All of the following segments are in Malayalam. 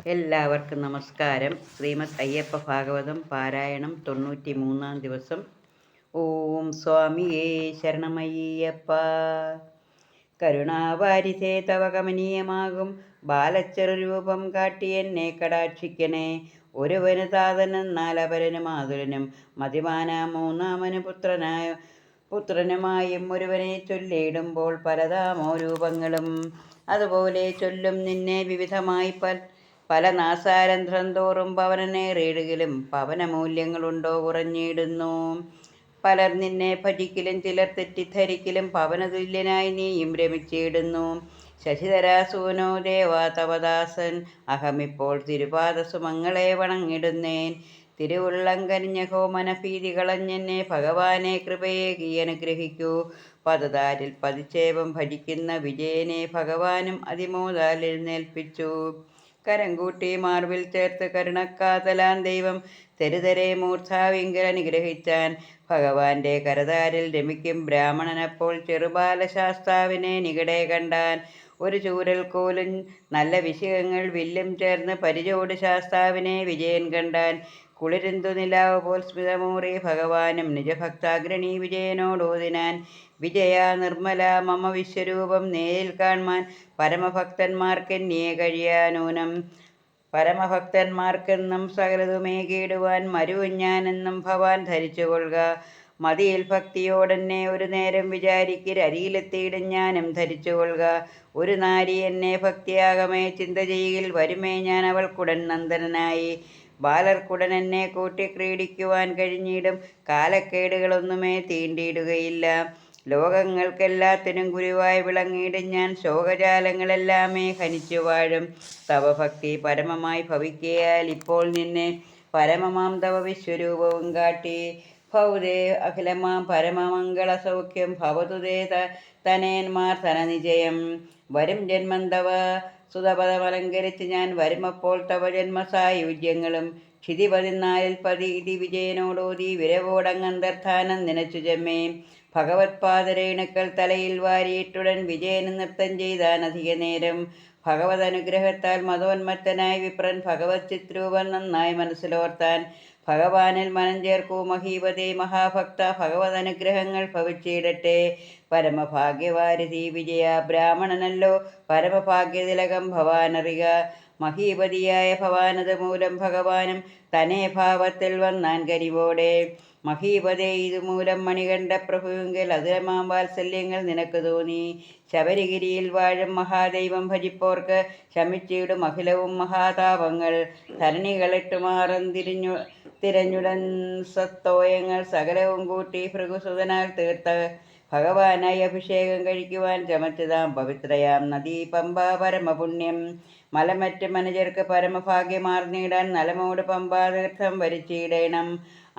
എല്ലാവർക്കും നമസ്കാരം. ശ്രീമദ് അയ്യപ്പ ഭാഗവതം പാരായണം 93-ാം ദിവസം. ഓം സ്വാമിയേ ശരണമയ്യപ്പ. കരുണാവാരിധേ തവ കമനീയമാകും ബാലച്ചെറുരൂപം കാട്ടി എന്നെ കടാക്ഷിക്കണേ. ഒരുവന് താതനും നാലപരനും ആതുരനും മതിമാനാ മൂന്നാമന് പുത്രനുമായും ഒരുവനെ ചൊല്ലിയിടുമ്പോൾ പലതാമോ രൂപങ്ങളും. അതുപോലെ ചൊല്ലും നിന്നെ വിവിധമായി പല നാസാരന്ധ്രം തോറും പവനനേറിയിടുകിലും പവനമൂല്യങ്ങളുണ്ടോ കുറഞ്ഞിടുന്നു. പലർ നിന്നെ ഭജിക്കലും ചിലർ തെറ്റിദ്ധരിക്കലും പവനതുല്യനായി നീയും രമിച്ചിടുന്നു. ശശിധരാസൂനോ ദേവാ തവദാസൻ അഹമിപ്പോൾ തിരുപാദസുമങ്ങളെ വണങ്ങിടുന്നേൻ. തിരുവുള്ളം കനിഞ്ഞഹോ മനഭീതി കളഞ്ഞെന്നെ ഭഗവാനെ കൃപയേകി അനുഗ്രഹിക്കൂ. പദതാരിൽ പതിച്ചേവം ഭജിക്കുന്ന വിജയനെ ഭഗവാനും അതിമോദാൽ എഴുന്നേൽപ്പിച്ചു. കരം കൂട്ടി മാർവിൽ ചേർത്ത് കരുണക്കാതലാൻ ദൈവം തെരുതരെ മൂർധാവിങ്കൽ അനുഗ്രഹിച്ചാൻ. ഭഗവാന്റെ കരതാരിൽ രമിക്കും ബ്രാഹ്മണനപ്പോൾ ചെറുബാലശാസ്താവിനെ നികടെ കണ്ടാൻ. ഒരു ചൂരൽ കോലും നല്ല വിശികങ്ങൾ വില്ലും ചേർന്ന് പരിചോട് ശാസ്താവിനെ വിജയൻ കണ്ടാൻ. കുളിരുന്തു നിലാവ് പോൽ സ്മിതമൂറി ഭഗവാനും നിജഭക്താഗ്രണി വിജയനോടോതിനാൻ. വിജയ നിർമ്മല മമ വിശ്വരൂപം നേരിൽ കാൺമാൻ പരമഭക്തന്മാർക്കെന്നേ കഴിയാനൂനം. പരമഭക്തന്മാർക്കെന്നും സകലതുമേകിടുവാൻ മരുവും ഞാനെന്നും ഭവാൻ ധരിച്ചുകൊള്ളുക. മതിയിൽ ഭക്തിയോടെന്നെ ഒരു നേരം വിചാരിക്കിരരിയിലെത്തിയിടും ഞാനും ധരിച്ചുകൊള്ളുക. ഒരു നാരി എന്നെ ഭക്തിയാകമേ ചിന്ത ചെയ്യിൽ വരുമേ ഞാൻ അവൾക്കുടൻ നന്ദനായി. ബാലർക്കുടൻ എന്നെ കൂട്ടി ക്രീഡിക്കുവാൻ കഴിഞ്ഞിടും കാലക്കേടുകളൊന്നുമേ തീണ്ടിയിടുകയില്ല. ലോകങ്ങൾക്കെല്ലാത്തിനും ഗുരുവായി വിളങ്ങിയിടും ഞാൻ ശോകജാലങ്ങളെല്ലാമേ ഹനിച്ചു വാഴും. തവ ഭക്തി പരമമായി ഭവിക്കയാൽ ഇപ്പോൾ നിന്നെ പരമമാം തവ വിശ്വരൂപവും കാട്ടി. ഭൗതേ അഖിലമാം പരമമംഗള സൗഖ്യം ഭവതുതേ തനയന്മാർ ധനനിജയം. വരും ജന്മം തവ സുതപദമലങ്കരിച്ച് ഞാൻ വരുമപ്പോൾ തവ ജന്മസായുജ്യങ്ങളും. ക്ഷിതി 14 പതി വിജയനോടോതി വിരവോടങ്ങന്തർധാനം നനച്ചു ചെമ്മേ. ഭഗവത് പാദരേണുക്കൾ തലയിൽ വാരിയിട്ടുടൻ വിജയന് നൃത്തം ചെയ്താൻ അധിക നേരം. ഭഗവത് അനുഗ്രഹത്താൽ മതോന്മത്തനായി വിപ്രൻ ഭഗവത് ചിത്രൂപം നന്നായി മനസ്സിലോർത്താൻ. ഭഗവാനിൽ മനം ചേർക്കൂ മഹീപതേ മഹാഭക്ത ഭഗവത് അനുഗ്രഹങ്ങൾ ഭവിച്ചിടട്ടെ. പരമഭാഗ്യവാരിധി വിജയ ബ്രാഹ്മണനല്ലോ പരമഭാഗ്യതിലകം ഭവാനറിക. മഹീപതിയായ ഭവാനത് മൂലം ഭഗവാനും തനേ ഭാവത്തിൽ വന്നാൻ കനിവോടെ. മഹീപതേ ഇതുമൂലം മണികണ്ഠ പ്രഭുവിങ്കൽ അതിരമാം വാത്സല്യങ്ങൾ നിനക്ക് തോന്നി. ശബരിഗിരിയിൽ വാഴും മഹാദൈവം ഭജിപ്പോർക്ക് ശമിച്ചിടും അഖിലവും മഹാതാപങ്ങൾ. ധരണികളിട്ടുമാറും തിരഞ്ഞുടൻ സത്തോയങ്ങൾ സകലവും കൂട്ടി ഭൃഗുസുതനാൽ തീർത്ത ഭഗവാനായി അഭിഷേകം കഴിക്കുവാൻ ചമച്ചതാം പവിത്രയാം നദീ പമ്പ പരമപുണ്യം. മലമറ്റ് മനുജർക്ക് പരമഭാഗ്യമാർന്നിടാൻ നലമോട് പമ്പാതീർത്ഥം വരിച്ചിടേണം.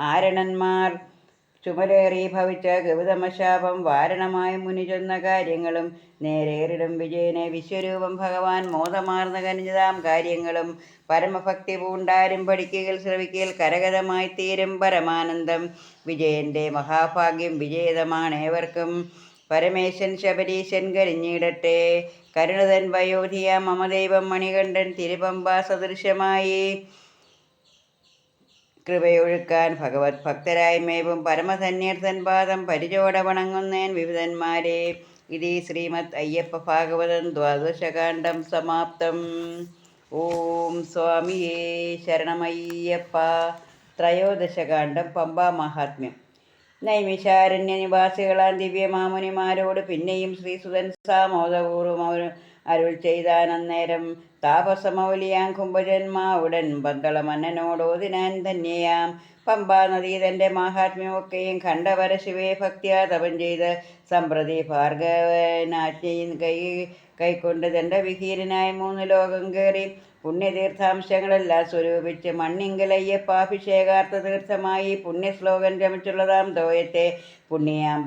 ആരണന്മാർ ചുമലേറി ഭവിച്ച ഗൗതമശാപം വാരണമായ മുനി ചൊന്ന കാര്യങ്ങളും. നേരേറിടും വിജയനെ വിശ്വരൂപം ഭഗവാൻ മോദമാർന്ന കനിഞ്ഞതാം കാര്യങ്ങളും. പരമഭക്തി പൂണ്ടാരും പഠിക്കൽ ശ്രവിക്കൽ കരഗതമായി തീരും പരമാനന്ദം. വിജയന്റെ മഹാഭാഗ്യം വിജയതമാണേവർക്കും പരമേശൻ ശബരീശൻ കരിഞ്ഞിടട്ടെ. കരുണതൻ വയോധിയ മമദൈവം മണികണ്ഠൻ തിരുപമ്പാ സദൃശമായി കൃപയൊഴുക്കാൻ ഭഗവത് ഭക്തരായി മേവും പരമധന്യർത്തൻ പാദം പരിചോട വണങ്ങുന്നേൻ വിവിധന്മാരെ. ഇതി ശ്രീമദ് അയ്യപ്പ ഭാഗവതം 12-ാം സമാപ്തം. ഓം സ്വാമിയേ ശരണമയ്യപ്പ. 13-ാം പമ്പാ മഹാത്മ്യം. നൈമിഷാരണ്യ നിവാസികളാൻ ദിവ്യമാമുനിമാരോട് പിന്നെയും ശ്രീസുതൻ സാമോദപൂർവം അരുൾ ചെയ്താനന്നേരം. താപസമൗലിയാം കുംഭജന്മാവുടൻ പന്തളമന്നനോടോതിനാൻ ധന്യയാം പമ്പാ നദി തൻ്റെ മാഹാത്മ്യമൊക്കെയും കണ്ടവര ശിവേ ഭക്തിയാ തപം ചെയ്ത് സമ്പ്രതി ഭാർഗവനാജ്ഞയും കൈക്കൊണ്ട് ദണ്ഡവിഹീരനായ 3 ലോകം കയറി പുണ്യതീർത്ഥാംശങ്ങളെല്ലാം സ്വരൂപിച്ച് മണ്ണിങ്കലയ്യപ്പാഭിഷേകാർത്ഥ തീർത്ഥമായി പുണ്യശ്ലോകം രമിച്ചുള്ളതാം തോയത്തെ പുണ്യയാം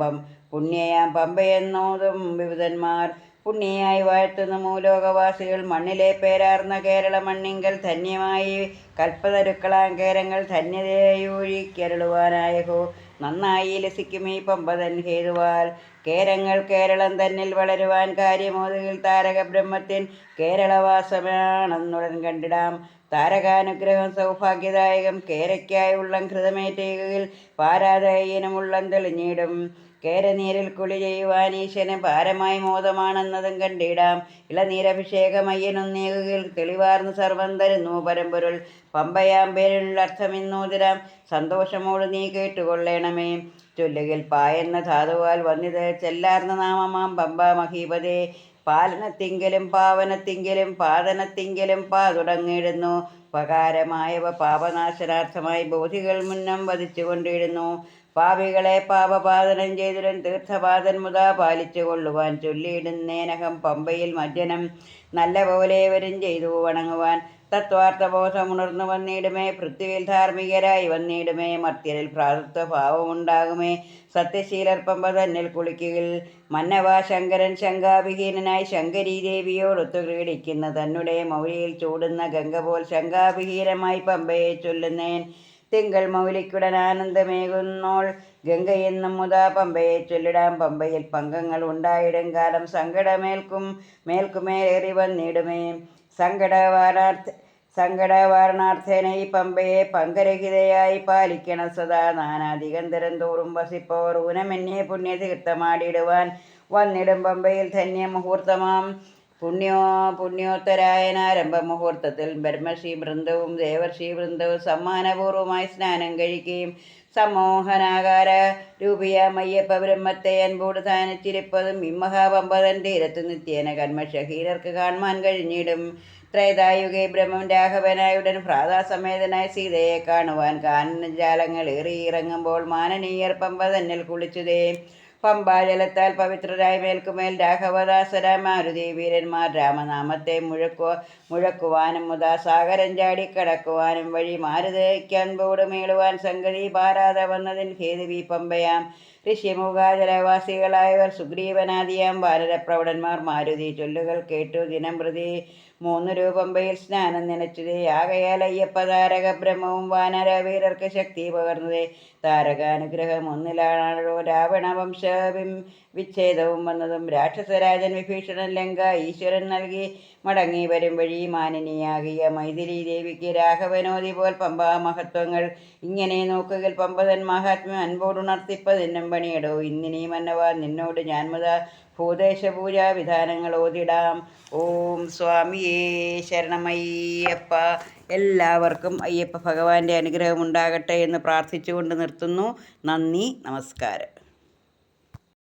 പമ്പയെന്നോതും വിവിധന്മാർ. പുണ്യായി വാഴ്ത്തുന്ന മൂലോകവാസികൾ മണ്ണിലെ പേരാർന്ന കേരള മണ്ണിങ്കൽ ധന്യമായി കൽപ്പതരുക്കളാം കേരങ്ങൾ ധന്യതയൊഴിക്കരുളുവാനായഹോ. നന്നായി ലസിക്കും ഈ പമ്പതൻ ഹേതുവാൽ. കേരങ്ങൾ കേരളം തന്നിൽ വളരുവാൻ കാര്യമോതുകിൽ താരക ബ്രഹ്മത്തിൻ കേരളവാസമാണെന്നുടൻ കണ്ടിടാം. താരകാനുഗ്രഹം സൗഭാഗ്യദായകം കേരയ്ക്കായി ഉള്ളം ഘൃതമേറ്റയിൽ പാരാതയ്യനും ഉള്ളം തെളിഞ്ഞിടും. കേരനീരിൽ കുളി ചെയ്യുവാൻ ഈശന് പാരമായി മോദമാണെന്നതും കണ്ടിടാം. ഇളനീരഭിഷേകമയ്യനൊന്നേകുകിൽ തെളിവാർന്ന് സർവം തരുന്നു പരമ്പൊരുൾ. പമ്പയാം പേരിൽ അർത്ഥമിന്നോതിരാം സന്തോഷമോട് നീ കേട്ടുകൊള്ളേണമേ. ചൊല്ലുകിൽ പായെന്ന ധാതുവാൽ വന്നിത് ചെല്ലാർന്ന നാമമാം പമ്പ മഹീപതേ. പാലനത്തിങ്കലും പാവനത്തിങ്കലും പാതനത്തിങ്കലും പാ തുടങ്ങിയിടുന്നു. പകാരമായവ പാപനാശനാർത്ഥമായി ബോധികൾ മുന്നം വധിച്ചുകൊണ്ടിടുന്നു. പാപികളെ പാപപാതനം ചെയ്തിടും തീർത്ഥപാതൻ മുതാ പാലിച്ചു കൊള്ളുവാൻ. ചൊല്ലിയിടുന്നേനകം പമ്പയിൽ മജ്ജനം നല്ല പോലെ വരും ചെയ്തു വണങ്ങുവാൻ. തത്വാർത്ഥബോധമുണർന്നു വന്നിടുമേ പൃഥ്വിയിൽ ധാർമ്മികരായി വന്നിടുമേ. മർത്യരിൽ ഭ്രാതൃത്വ ഭാവമുണ്ടാകുമേ സത്യശീലർ പമ്പ തന്നിൽ കുളിക്കുകിൽ. മന്നവാ ശങ്കരൻ ശങ്കാവിഹീനനായി ശങ്കരീദേവിയോടൊത്തു ക്രീഡിക്കുന്ന തന്നെ മൗലിയിൽ ചൂടുന്ന ഗംഗ പോൽ ശങ്കാവിഹീനമായി പമ്പയെ ചൊല്ലുന്നേൻ. തിങ്കൾ മൗലിക്കുടൻ ആനന്ദമേകുന്നോൾ ഗംഗയെന്നും മുതാ പമ്പയെ ചൊല്ലിടാം. പമ്പയിൽ പങ്കങ്ങൾ ഉണ്ടായിടും കാലം മേൽക്കുമേലേറി വന്നിടുമേ. സങ്കടവാരണാർത്ഥേന ഈ പമ്പയെ പങ്കരഹിതയായി പാലിക്കണം സദാ. നാനാദിഗന്ധരം തോറും വസിപ്പവർ ഊനമെന്നെ പുണ്യതീർത്ഥമാടിടുവാൻ വന്നിടും പമ്പയിൽ ധന്യമുഹൂർത്തമാം. പുണ്യോത്തരായനാരംഭ മുഹൂർത്തത്തിൽ ബ്രഹ്മർഷി വൃന്ദവും ദേവർഷി വൃന്ദവും സമ്മാനപൂർവമായി സ്നാനം കഴിക്കുകയും സമ്മോഹനാകാര രൂപിയാം അയ്യപ്പ ബ്രഹ്മത്തെ അൻപോട് താനിച്ചിരിപ്പതും ഇമ്മഹാപമ്പതൻ തീരത്തു നിത്യേന കന്മഷഹീനർക്ക് കാണുവാൻ കഴിഞ്ഞിടും. ത്രേതായുഗേ ബ്രഹ്മം രാഘവനായുടൻ ഭ്രാതാസമേതനായി സീതയെ കാണുവാൻ കാനനജാലങ്ങൾ ഏറിയിറങ്ങുമ്പോൾ മാനനീയർ പമ്പ തന്നിൽ കുളിച്ചുതേ. പമ്പാജലത്താൽ പവിത്രരായ മേൽക്കുമേൽ രാഘവദാസരാ മാരുതി വീരന്മാർ രാമനാമത്തെ മുഴക്കുവാനും മുതാ സാഗരം ചാടിക്കടക്കുവാനും വഴി മാരുതയ്ക്കൻപോട് മേളുവാൻ സംഗതി പാരാതെ വന്നതിൻ ഹേതുവീ പമ്പയാം. ഋഷിമുഖാചലവാസികളായവർ സുഗ്രീവനാദിയാം വാനരപ്രൗഢന്മാർ മാരുതി ചൊല്ലുകൾ കേട്ടു ദിനം പ്രതി 3 രൂപമ്പയിൽ സ്നാനം നനച്ചുതേ. ആകയാൽ അയ്യപ്പ താരക ബ്രഹ്മവും വാനര വീരർക്ക് ശക്തി പകർന്നതേ. താരകാനുഗ്രഹം ഒന്നിലാണോ രാവണ വംശ വിച്ഛേദവും വന്നതും. രാക്ഷസരാജൻ വിഭീഷണൻ ലങ്ക ഈശ്വരൻ നൽകി മടങ്ങി വരും വഴി മാനിനിയാകിയ മൈഥിലി ദേവിക്ക് രാഘവനോതി പോൽ പമ്പാ മഹത്വങ്ങൾ. ഇങ്ങനെ നോക്കുകിൽ പമ്പതൻ മഹാത്മ്യം അൻപോടുണർത്തിപ്പതിനും പണിയടോ. ഇന്നിനി മന്നവാ നിന്നോട് ഞാൻ മുതാ ഭൂദേശപൂജാ വിധാനങ്ങൾ ഓതിടാം. ഓം സ്വാമിയേ ശരണമയ്യപ്പ. എല്ലാവർക്കും അയ്യപ്പ ഭഗവാന്റെ അനുഗ്രഹം ഉണ്ടാകട്ടെ എന്ന് പ്രാർത്ഥിച്ചുകൊണ്ട് നിർത്തുന്നു. നന്ദി, നമസ്കാരം.